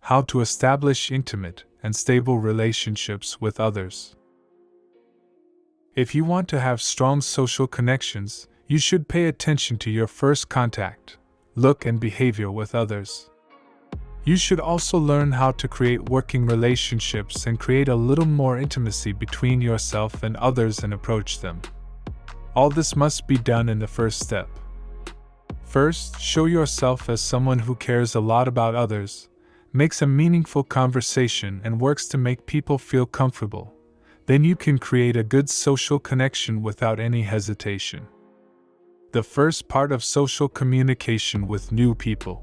How to establish intimate and stable relationships with others. If you want to have strong social connections, you should pay attention to your first contact, look, and behavior with others. You should also learn how to create working relationships and create a little more intimacy between yourself and others and approach them. All this must be done in the first step. First, show yourself as someone who cares a lot about others, makes a meaningful conversation, and works to make people feel comfortable. Then you can create a good social connection without any hesitation. The first part of social communication with new people.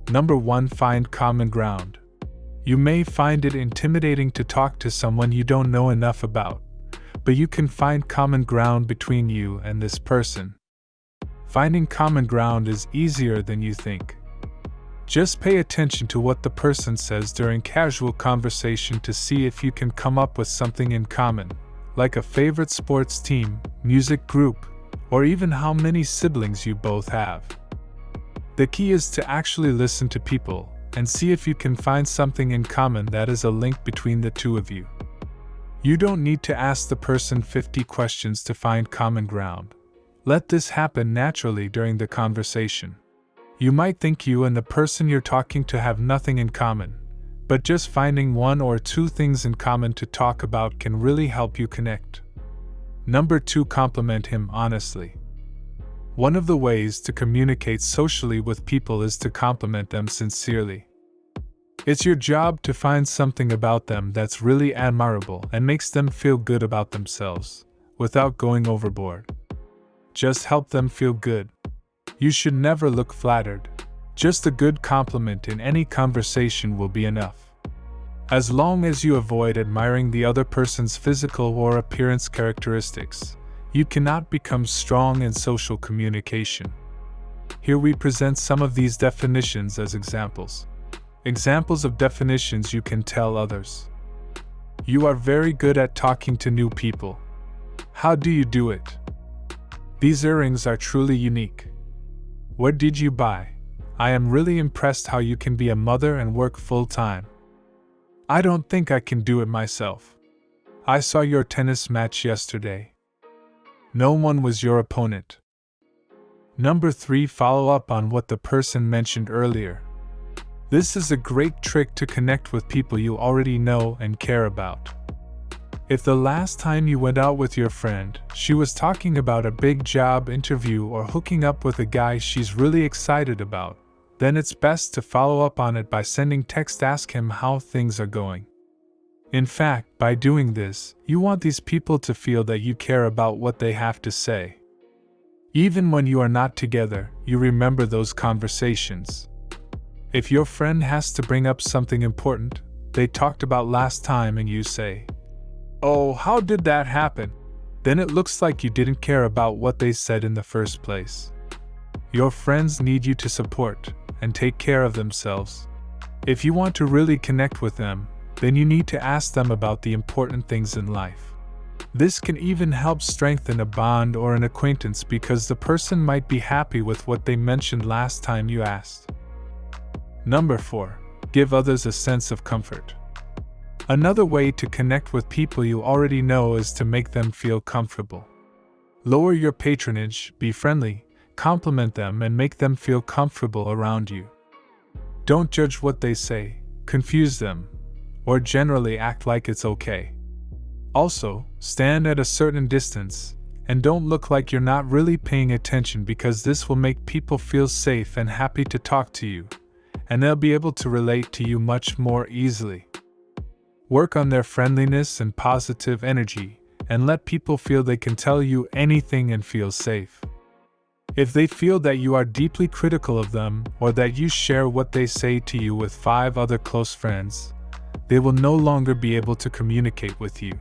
Number 1. Find common ground. You may find it intimidating to talk to someone you don't know enough about, but you can find common ground between you and this person. Finding common ground is easier than you think. Just pay attention to what the person says during casual conversation to see if you can come up with something in common, like a favorite sports team, music group, or even how many siblings you both have. The key is to actually listen to people and see if you can find something in common that is a link between the two of you. You don't need to ask the person 50 questions to find common ground. Let this happen naturally during the conversation. You might think you and the person you're talking to have nothing in common, but just finding 1 or 2 things in common to talk about can really help you connect. Number 2. Compliment him honestly. One of the ways to communicate socially with people is to compliment them sincerely. It's your job to find something about them that's really admirable and makes them feel good about themselves, without going overboard. Just help them feel good. You should never look flattered. Just a good compliment in any conversation will be enough. As long as you avoid admiring the other person's physical or appearance characteristics, you cannot become strong in social communication. Here we present some of these definitions as examples. Examples of definitions you can tell others. You are very good at talking to new people. How do you do it? These earrings are truly unique. Where did you buy? I am really impressed how you can be a mother and work full-time. I don't think I can do it myself. I saw your tennis match yesterday. No one was your opponent. Number 3. Follow up on what the person mentioned earlier. This is a great trick to connect with people you already know and care about. If the last time you went out with your friend, she was talking about a big job interview or hooking up with a guy she's really excited about, then it's best to follow up on it by sending text, ask him how things are going. In fact, by doing this, you want these people to feel that you care about what they have to say. Even when you are not together, you remember those conversations. If your friend has to bring up something important they talked about last time and you say, "Oh, how did that happen?" then it looks like you didn't care about what they said in the first place. Your friends need you to support and take care of themselves. If you want to really connect with them, then you need to ask them about the important things in life. This can even help strengthen a bond or an acquaintance because the person might be happy with what they mentioned last time you asked. Number 4. Give others a sense of comfort. Another way to connect with people you already know is to make them feel comfortable. Lower your patronage, be friendly, compliment them, and make them feel comfortable around you. Don't judge what they say, confuse them, or generally act like it's okay. Also, stand at a certain distance, and don't look like you're not really paying attention because this will make people feel safe and happy to talk to you, and they'll be able to relate to you much more easily. Work on their friendliness and positive energy, and let people feel they can tell you anything and feel safe. If they feel that you are deeply critical of them or that you share what they say to you with 5 other close friends, they will no longer be able to communicate with you.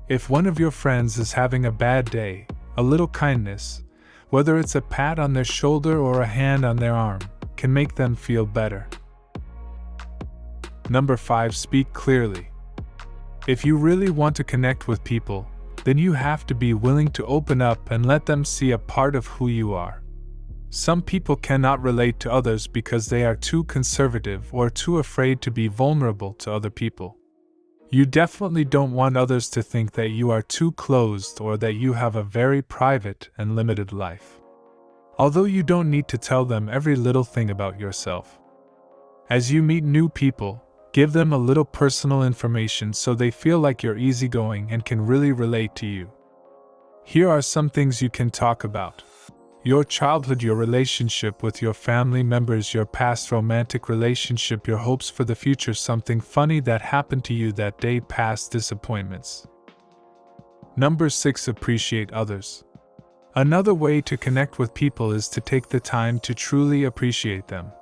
If one of your friends is having a bad day, a little kindness, whether it's a pat on their shoulder or a hand on their arm, can make them feel better. Number 5. Speak clearly. If you really want to connect with people, then you have to be willing to open up and let them see a part of who you are. Some people cannot relate to others because they are too conservative or too afraid to be vulnerable to other people. You definitely don't want others to think that you are too closed or that you have a very private and limited life. Although you don't need to tell them every little thing about yourself. As you meet new people, give them a little personal information so they feel like you're easygoing and can really relate to you. Here are some things you can talk about. Your childhood, your relationship with your family members, your past romantic relationship, your hopes for the future, something funny that happened to you that day, past disappointments. Number 6. Appreciate others. Another way to connect with people is to take the time to truly appreciate them.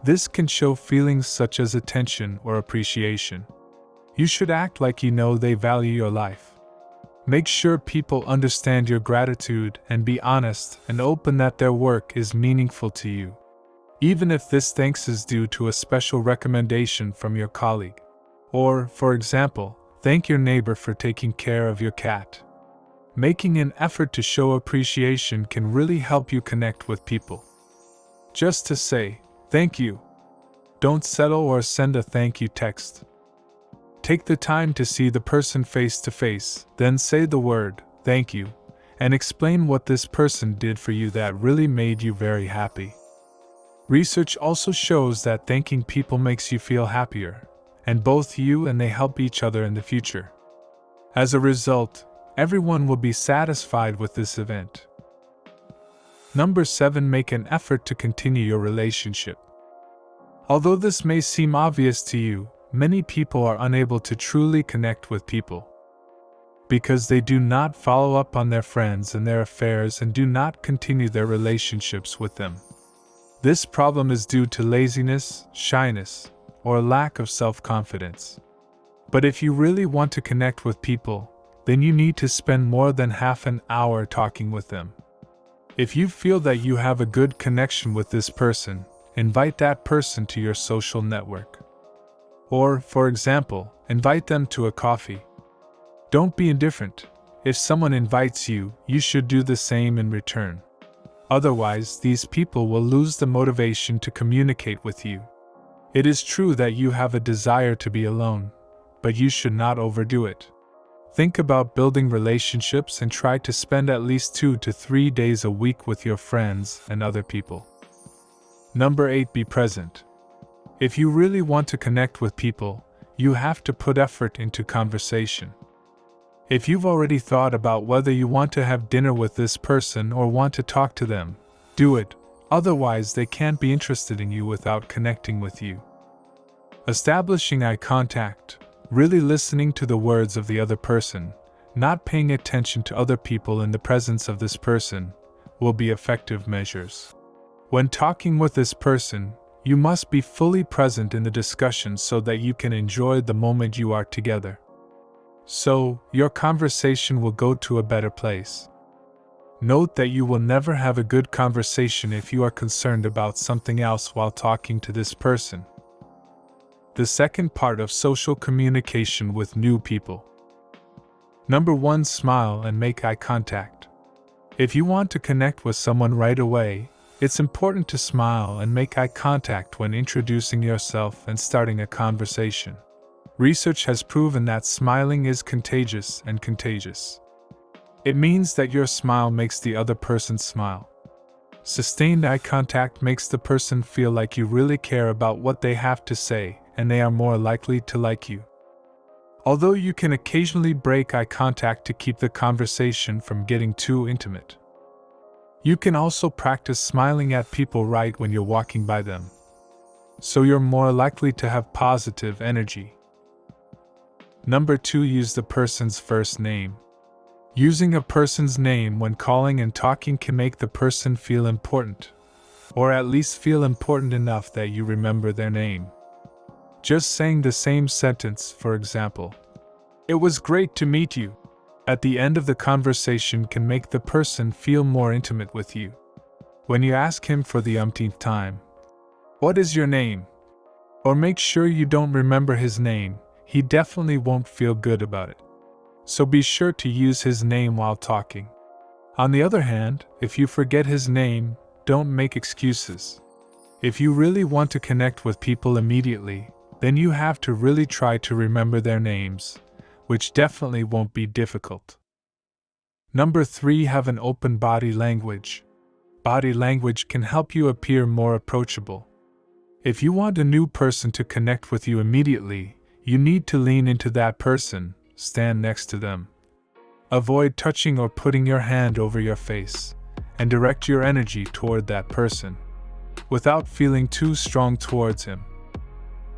This can show feelings such as attention or appreciation. You should act like you know they value your life. Make sure people understand your gratitude and be honest and open that their work is meaningful to you. Even if this thanks is due to a special recommendation from your colleague. Or, for example, thank your neighbor for taking care of your cat. Making an effort to show appreciation can really help you connect with people. Just to say, thank you. Don't settle or send a thank you text. Take the time to see the person face to face, then say the word, thank you, and explain what this person did for you that really made you very happy. Research also shows that thanking people makes you feel happier, and both you and they help each other in the future. As a result, everyone will be satisfied with this event. Number 7. Make an effort to continue your relationship. Although this may seem obvious to you, many people are unable to truly connect with people because they do not follow up on their friends and their affairs and do not continue their relationships with them. This problem is due to laziness, shyness, or lack of self-confidence. But if you really want to connect with people, then you need to spend more than half an hour talking with them. If you feel that you have a good connection with this person, invite that person to your social network. Or, for example, invite them to a coffee. Don't be indifferent. If someone invites you, you should do the same in return. Otherwise, these people will lose the motivation to communicate with you. It is true that you have a desire to be alone, but you should not overdo it. Think about building relationships and try to spend at least 2 to 3 days a week with your friends and other people. Number 8. Be present. If you really want to connect with people, you have to put effort into conversation. If you've already thought about whether you want to have dinner with this person or want to talk to them, do it, otherwise they can't be interested in you without connecting with you. Establishing eye contact, really listening to the words of the other person, not paying attention to other people in the presence of this person, will be effective measures. When talking with this person, you must be fully present in the discussion so that you can enjoy the moment you are together. So, your conversation will go to a better place. Note that you will never have a good conversation if you are concerned about something else while talking to this person. The second part of social communication with new people. Number 1. Smile and make eye contact. If you want to connect with someone right away, it's important to smile and make eye contact when introducing yourself and starting a conversation. Research has proven that smiling is contagious and contagious. It means that your smile makes the other person smile. Sustained eye contact makes the person feel like you really care about what they have to say, and they are more likely to like you. Although you can occasionally break eye contact to keep the conversation from getting too intimate. You can also practice smiling at people right when you're walking by them, so you're more likely to have positive energy. Number 2. Use the person's first name. Using a person's name when calling and talking can make the person feel important, or at least feel important enough that you remember their name. Just saying the same sentence, for example, "It was great to meet you," at the end of the conversation can make the person feel more intimate with you. When you ask him for the umpteenth time, "What is your name?" or make sure you don't remember his name, he definitely won't feel good about it. So be sure to use his name while talking. On the other hand, if you forget his name, don't make excuses. If you really want to connect with people immediately, then you have to really try to remember their names, which definitely won't be difficult. Number 3, have an open body language. Body language can help you appear more approachable. If you want a new person to connect with you immediately, you need to lean into that person, stand next to them. Avoid touching or putting your hand over your face, and direct your energy toward that person, without feeling too strong towards him.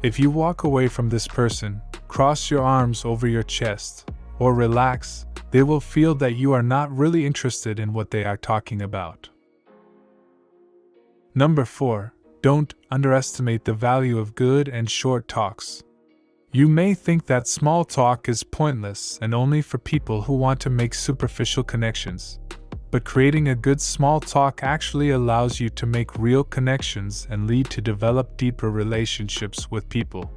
If you walk away from this person, cross your arms over your chest, or relax, they will feel that you are not really interested in what they are talking about. Number 4, don't underestimate the value of good and short talks. You may think that small talk is pointless and only for people who want to make superficial connections, but creating a good small talk actually allows you to make real connections and lead to develop deeper relationships with people.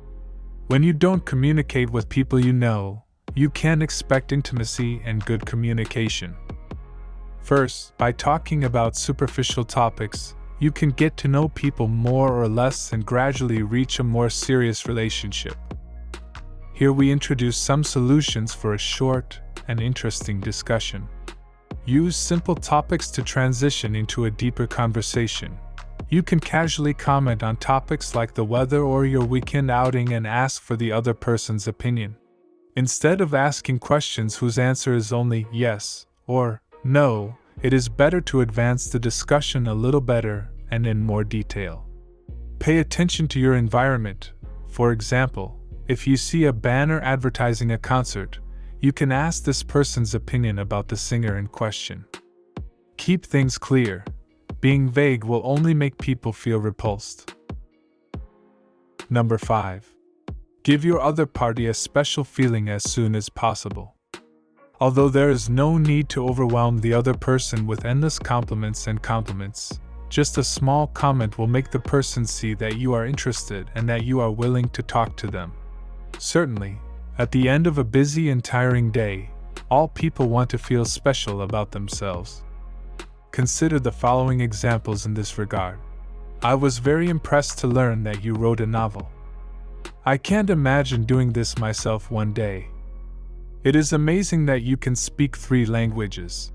When you don't communicate with people you know, you can expect intimacy and good communication. First, by talking about superficial topics, you can get to know people more or less and gradually reach a more serious relationship. Here we introduce some solutions for a short and interesting discussion. Use simple topics to transition into a deeper conversation. You can casually comment on topics like the weather or your weekend outing and ask for the other person's opinion. Instead of asking questions whose answer is only yes or no, it is better to advance the discussion a little better and in more detail. Pay attention to your environment. For example, if you see a banner advertising a concert, you can ask this person's opinion about the singer in question. Keep things clear. Being vague will only make people feel repulsed. Number 5. Give your other party a special feeling as soon as possible. Although there is no need to overwhelm the other person with endless compliments, just a small comment will make the person see that you are interested and that you are willing to talk to them. Certainly, at the end of a busy and tiring day, all people want to feel special about themselves. Consider the following examples in this regard. I was very impressed to learn that you wrote a novel. I can't imagine doing this myself one day. It is amazing that you can speak 3 languages.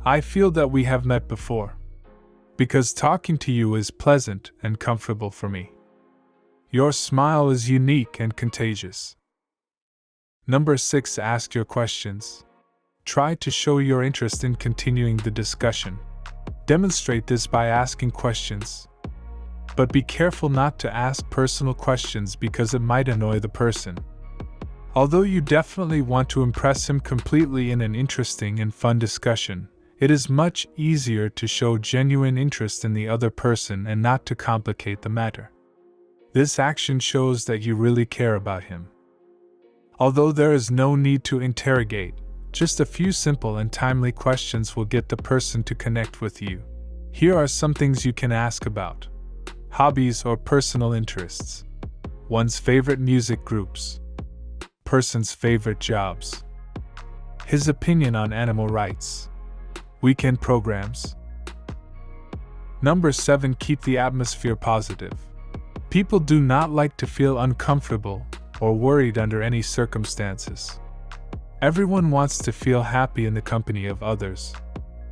I feel that we have met before, because talking to you is pleasant and comfortable for me. Your smile is unique and contagious. Number 6. Ask your questions. Try to show your interest in continuing the discussion. Demonstrate this by asking questions. But be careful not to ask personal questions because it might annoy the person. Although you definitely want to impress him completely in an interesting and fun discussion, it is much easier to show genuine interest in the other person and not to complicate the matter. This action shows that you really care about him. Although there is no need to interrogate, just a few simple and timely questions will get the person to connect with you. Here are some things you can ask about. Hobbies or personal interests. One's favorite music groups. Person's favorite jobs. His opinion on animal rights. Weekend programs. Number 7. Keep the atmosphere positive. People do not like to feel uncomfortable or worried under any circumstances. Everyone wants to feel happy in the company of others.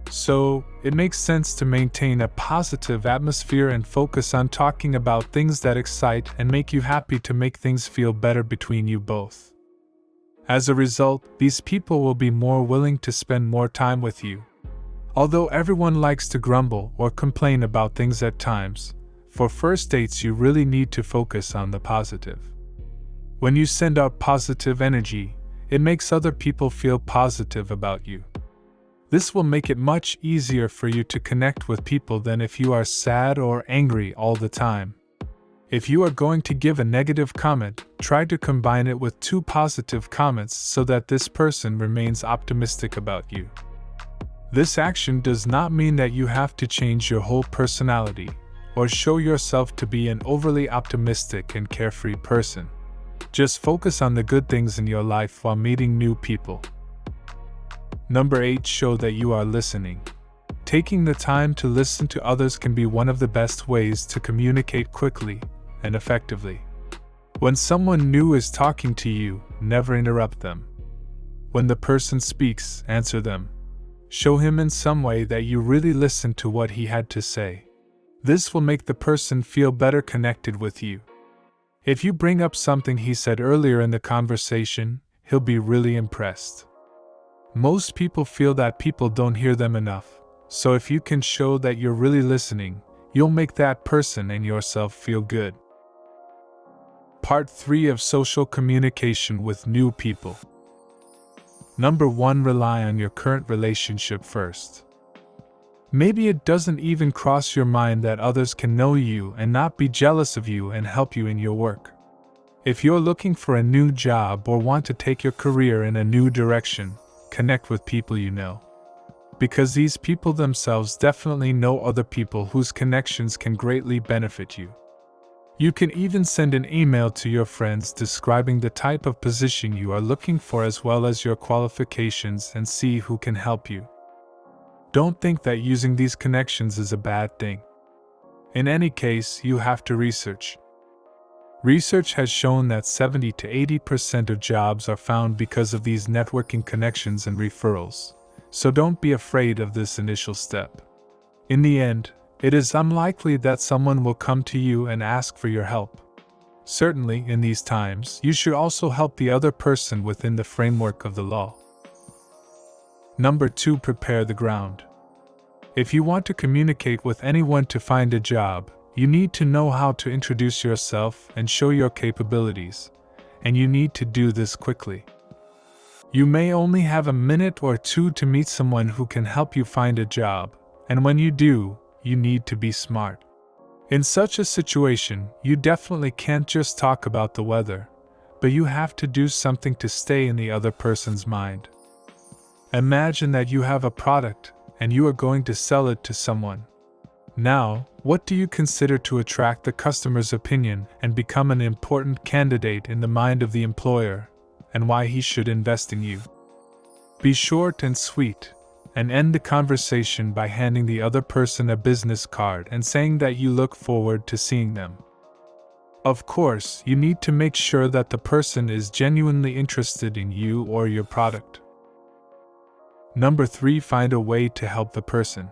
So, it makes sense to maintain a positive atmosphere and focus on talking about things that excite and make you happy to make things feel better between you both. As a result, these people will be more willing to spend more time with you. Although everyone likes to grumble or complain about things at times, for first dates you really need to focus on the positive. When you send out positive energy, it makes other people feel positive about you. This will make it much easier for you to connect with people than if you are sad or angry all the time. If you are going to give a negative comment, try to combine it with 2 positive comments so that this person remains optimistic about you. This action does not mean that you have to change your whole personality or show yourself to be an overly optimistic and carefree person. Just focus on the good things in your life while meeting new people. Number 8. Show that you are listening. Taking the time to listen to others can be one of the best ways to communicate quickly and effectively. When someone new is talking to you, never interrupt them. When the person speaks, answer them. Show him in some way that you really listened to what he had to say. This will make the person feel better connected with you. If you bring up something he said earlier in the conversation, he'll be really impressed. Most people feel that people don't hear them enough, so if you can show that you're really listening, you'll make that person and yourself feel good. Part 3 of social communication with new people. Number 1. Rely on your current relationship first. Maybe it doesn't even cross your mind that others can know you and not be jealous of you and help you in your work. If you're looking for a new job or want to take your career in a new direction, connect with people you know. Because these people themselves definitely know other people whose connections can greatly benefit you. You can even send an email to your friends describing the type of position you are looking for as well as your qualifications and see who can help you. Don't think that using these connections is a bad thing. In any case, you have to research. Research has shown that 70 to 80% of jobs are found because of these networking connections and referrals, so don't be afraid of this initial step. In the end, it is unlikely that someone will come to you and ask for your help. Certainly, in these times, you should also help the other person within the framework of the law. Number 2. Prepare the ground. If you want to communicate with anyone to find a job, you need to know how to introduce yourself and show your capabilities, and you need to do this quickly. You may only have a minute or two to meet someone who can help you find a job, and when you do, you need to be smart. In such a situation, you definitely can't just talk about the weather, but you have to do something to stay in the other person's mind. Imagine that you have a product, and you are going to sell it to someone. Now, what do you consider to attract the customer's opinion and become an important candidate in the mind of the employer, and why he should invest in you? Be short and sweet, and end the conversation by handing the other person a business card and saying that you look forward to seeing them. Of course, you need to make sure that the person is genuinely interested in you or your product. Number 3. Find a way to help the person.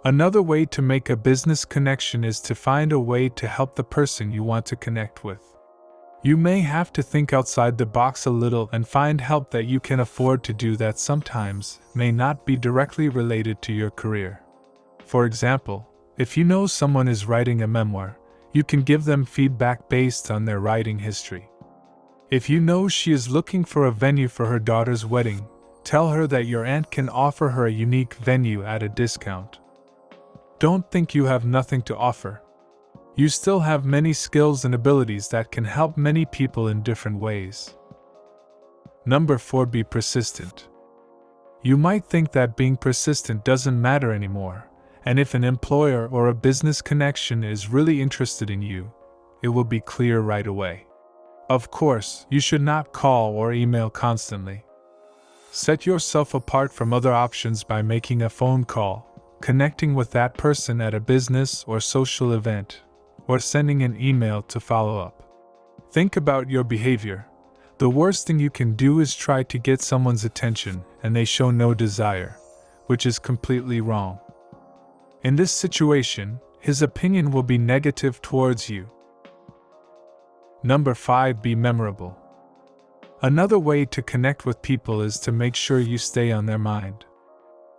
Another way to make a business connection is to find a way to help the person you want to connect with. You may have to think outside the box a little and find help that you can afford to do that sometimes may not be directly related to your career. For example, if you know someone is writing a memoir, you can give them feedback based on their writing history. If you know she is looking for a venue for her daughter's wedding, tell her that your aunt can offer her a unique venue at a discount. Don't think you have nothing to offer. You still have many skills and abilities that can help many people in different ways. Number 4. Be persistent. You might think that being persistent doesn't matter anymore, and if an employer or a business connection is really interested in you, it will be clear right away. Of course, you should not call or email constantly. Set yourself apart from other options by making a phone call, connecting with that person at a business or social event, or sending an email to follow up. Think about your behavior. The worst thing you can do is try to get someone's attention and they show no desire, which is completely wrong. In this situation, his opinion will be negative towards you. Number 5. Be memorable. Another way to connect with people is to make sure you stay on their mind.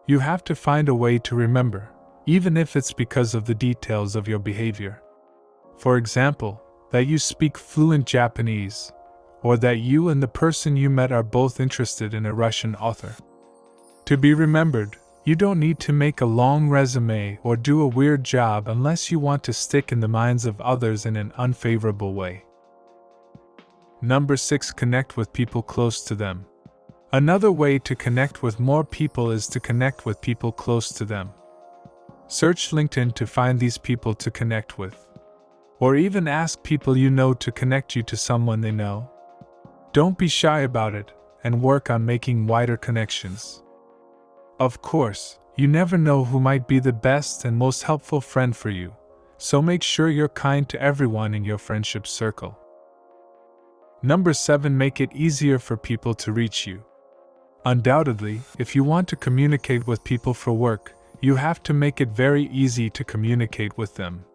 You have to find a way to remember, even if it's because of the details of your behavior. For example, that you speak fluent Japanese, or that you and the person you met are both interested in a Russian author. To be remembered, you don't need to make a long resume or do a weird job unless you want to stick in the minds of others in an unfavorable way. Number 6. Connect with people close to them. Another way to connect with more people is to connect with people close to them. Search LinkedIn to find these people to connect with. Or even ask people you know to connect you to someone they know. Don't be shy about it, and work on making wider connections. Of course, You never know who might be the best and most helpful friend for you, so make sure you're kind to everyone in your friendship circle. Number 7. Make it easier for people to reach you. Undoubtedly, if you want to communicate with people for work, you have to make it very easy to communicate with them.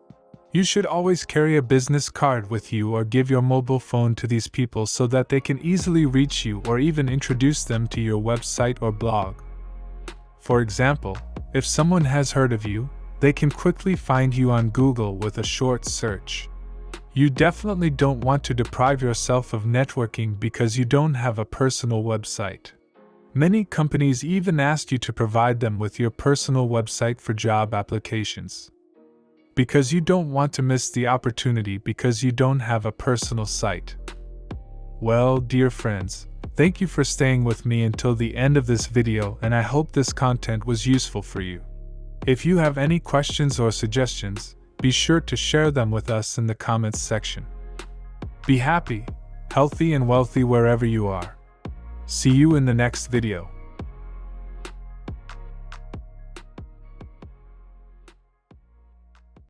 You should always carry a business card with you or give your mobile phone to these people so that they can easily reach you or even introduce them to your website or blog. For example, if someone has heard of you, they can quickly find you on Google with a short search. You definitely don't want to deprive yourself of networking because you don't have a personal website. Many companies even ask you to provide them with your personal website for job applications. Because you don't want to miss the opportunity because you don't have a personal site. Well, dear friends, thank you for staying with me until the end of this video, and I hope this content was useful for you. If you have any questions or suggestions, be sure to share them with us in the comments section. Be happy, healthy, and wealthy wherever you are. See you in the next video.